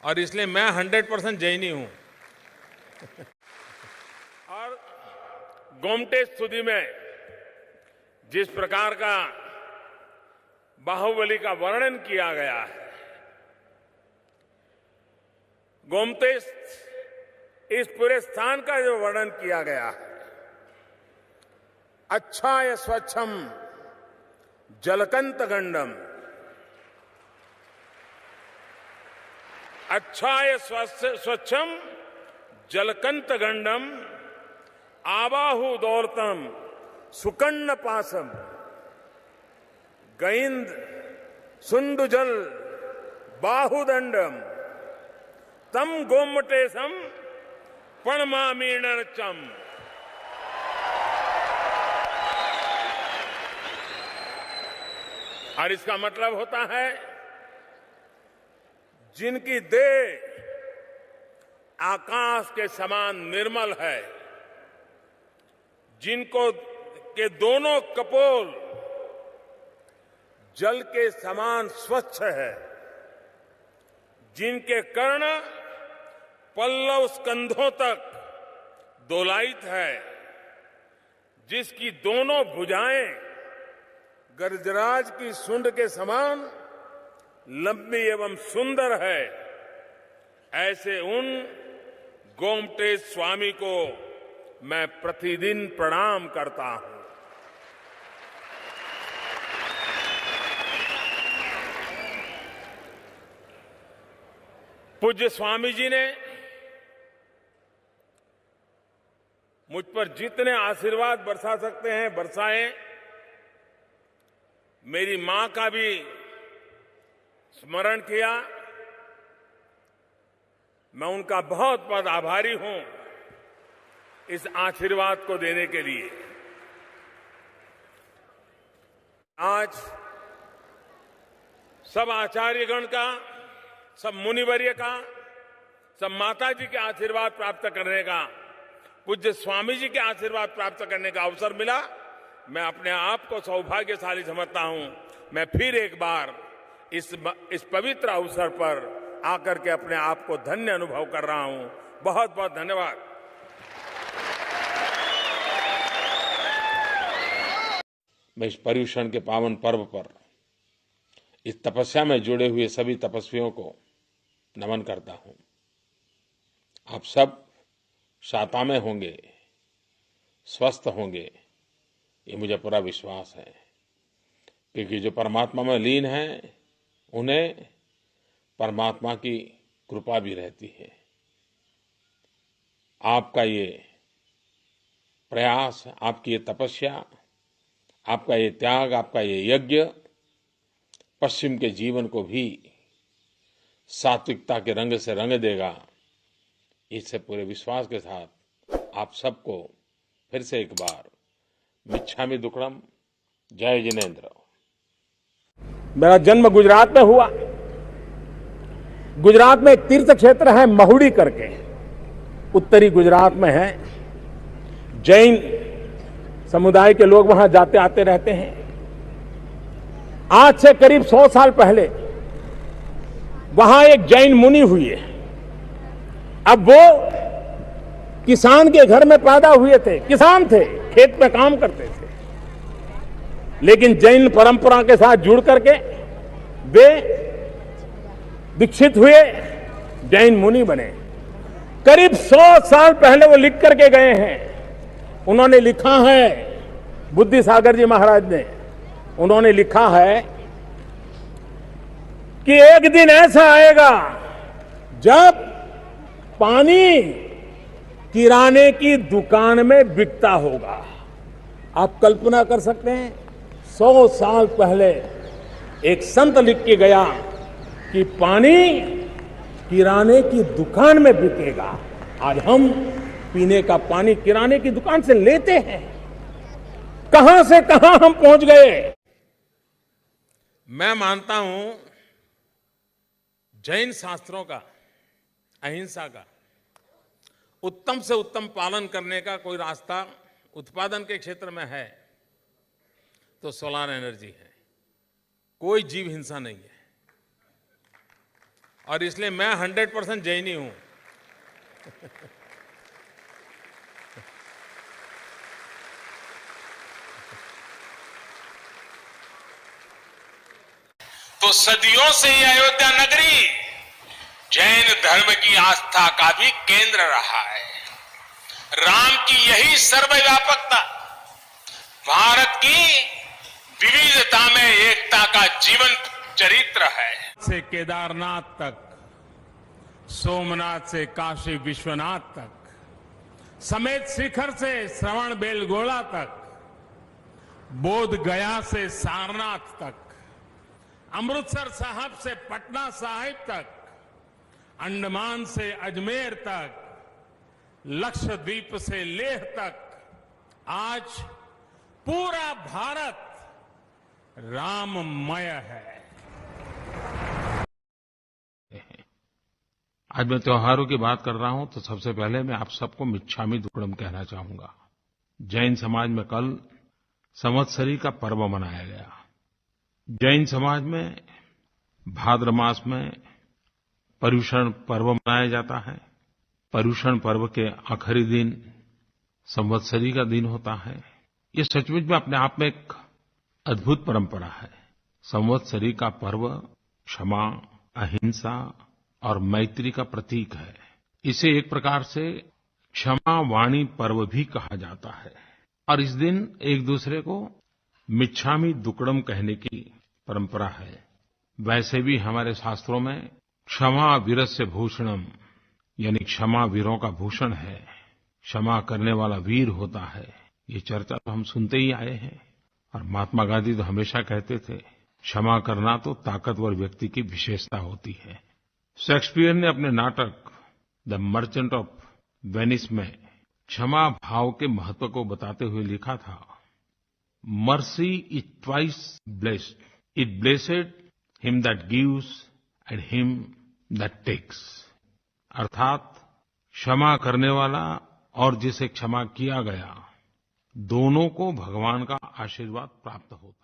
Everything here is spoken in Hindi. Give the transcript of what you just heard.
और इसलिए मैं 100% जैनी हूं। और गोमटे स्तुति में जिस प्रकार का बाहुबली का वर्णन किया गया है, गोमते इस पूरे स्थान का जो वर्णन किया गया है, अच्छाय स्वच्छम जलकंत गंडम, अच्छाय स्वच्छम जलकंत गंडम आबाहु दौर्तम सुकर्ण पासम गैंद सुंडुजल बाहुदंडम तम गोमटेशम पणमामीणचम। और इसका मतलब होता है जिनकी देह आकाश के समान निर्मल है, जिनको के दोनों कपोल जल के समान स्वच्छ है, जिनके कर्ण पल्लव स्कंधों तक दोलायित है, जिसकी दोनों भुजाएं गजराज की सुंड के समान लंबी एवं सुंदर है, ऐसे उन गोमटे स्वामी को मैं प्रतिदिन प्रणाम करता हूं। पूज्य स्वामी जी ने मुझ पर जितने आशीर्वाद बरसा सकते हैं बरसाएं। मेरी मां का भी स्मरण किया। मैं उनका बहुत बहुत आभारी हूं इस आशीर्वाद को देने के लिए। आज सब आचार्यगण का, सब मुनिवर्य का, सब माता जी के आशीर्वाद प्राप्त करने का, पूज्य स्वामी जी के आशीर्वाद प्राप्त करने का अवसर मिला। मैं अपने आप को सौभाग्यशाली समझता हूं। मैं फिर एक बार इस पवित्र अवसर पर आकर के अपने आप को धन्य अनुभव कर रहा हूं। बहुत बहुत धन्यवाद। मैं इस पर्युषण के पावन पर्व पर इस तपस्या में जुड़े हुए सभी तपस्वियों को नमन करता हूं। आप सब शाता में होंगे, स्वस्थ होंगे, ये मुझे पूरा विश्वास है, क्योंकि जो परमात्मा में लीन हैं उन्हें परमात्मा की कृपा भी रहती है। आपका ये प्रयास, आपकी ये तपस्या, आपका ये त्याग, आपका ये यज्ञ पश्चिम के जीवन को भी सात्विकता के रंग से रंग देगा। इससे पूरे विश्वास के साथ आप सबको फिर से एक बार मिच्छामि दुक्कडम, जय जिनेन्द्र। मेरा जन्म गुजरात में हुआ। गुजरात में एक तीर्थ क्षेत्र है महुड़ी करके, उत्तरी गुजरात में है। जैन समुदाय के लोग वहां जाते आते रहते हैं। आज से करीब 100 साल पहले वहां एक जैन मुनि हुई है। अब वो किसान के घर में पैदा हुए थे, किसान थे, खेत में काम करते थे, लेकिन जैन परंपरा के साथ जुड़ करके वे दीक्षित हुए, जैन मुनि बने। करीब 100 साल पहले वो लिख करके गए हैं। उन्होंने लिखा है, बुद्धि सागर जी महाराज ने, उन्होंने लिखा है कि एक दिन ऐसा आएगा जब पानी किराने की दुकान में बिकता होगा। आप कल्पना कर सकते हैं, 100 साल पहले एक संत लिख के गया कि पानी किराने की दुकान में बिकेगा। आज हम पीने का पानी किराने की दुकान से लेते हैं। कहां से कहां हम पहुंच गए। मैं मानता हूं जैन शास्त्रों का, अहिंसा का उत्तम से उत्तम पालन करने का कोई रास्ता उत्पादन के क्षेत्र में है तो सोलर एनर्जी है। कोई जीव हिंसा नहीं है। और इसलिए मैं 100% जैनी हूं। तो सदियों से ये अयोध्या नगरी जैन धर्म की आस्था का भी केंद्र रहा है। राम की यही सर्वव्यापकता भारत की विविधता में एकता का जीवन चरित्र है। से केदारनाथ तक, सोमनाथ से काशी विश्वनाथ तक, समेत शिखर से श्रवण बेलगोला तक, बोध गया से सारनाथ तक, अमृतसर साहब से पटना साहिब तक, अंडमान से अजमेर तक, लक्षद्वीप से लेह तक, आज पूरा भारत राममय है। आज मैं त्योहारों की बात कर रहा हूं तो सबसे पहले मैं आप सबको मिच्छामी दुक्कड़म कहना चाहूंगा। जैन समाज में कल संवत्सरी का पर्व मनाया गया। जैन समाज में भाद्र मास में पर्युषण पर्व मनाया जाता है। पर्युषण पर्व के आखिरी दिन संवत्सरी का दिन होता है। ये सचमुच में अपने आप में एक अद्भुत परंपरा है। संवत्सरी का पर्व क्षमा, अहिंसा और मैत्री का प्रतीक है। इसे एक प्रकार से क्षमा वाणी पर्व भी कहा जाता है। और इस दिन एक दूसरे को मिच्छामी दुक्कड़म कहने की परंपरा है। वैसे भी हमारे शास्त्रों में क्षमा वीरस्य भूषणम, यानी क्षमा वीरों का भूषण है। क्षमा करने वाला वीर होता है। ये चर्चा तो हम सुनते ही आए हैं। और महात्मा गांधी तो हमेशा कहते थे, क्षमा करना तो ताकतवर व्यक्ति की विशेषता होती है। शेक्सपियर ने अपने नाटक द मर्चेंट ऑफ वेनिस में क्षमा भाव के महत्व को बताते हुए लिखा था, mercy is twice blessed, it blessed him that gives and him that takes. अर्थात क्षमा करने वाला और जिसे क्षमा किया गया, दोनों को भगवान का आशीर्वाद प्राप्त होता है।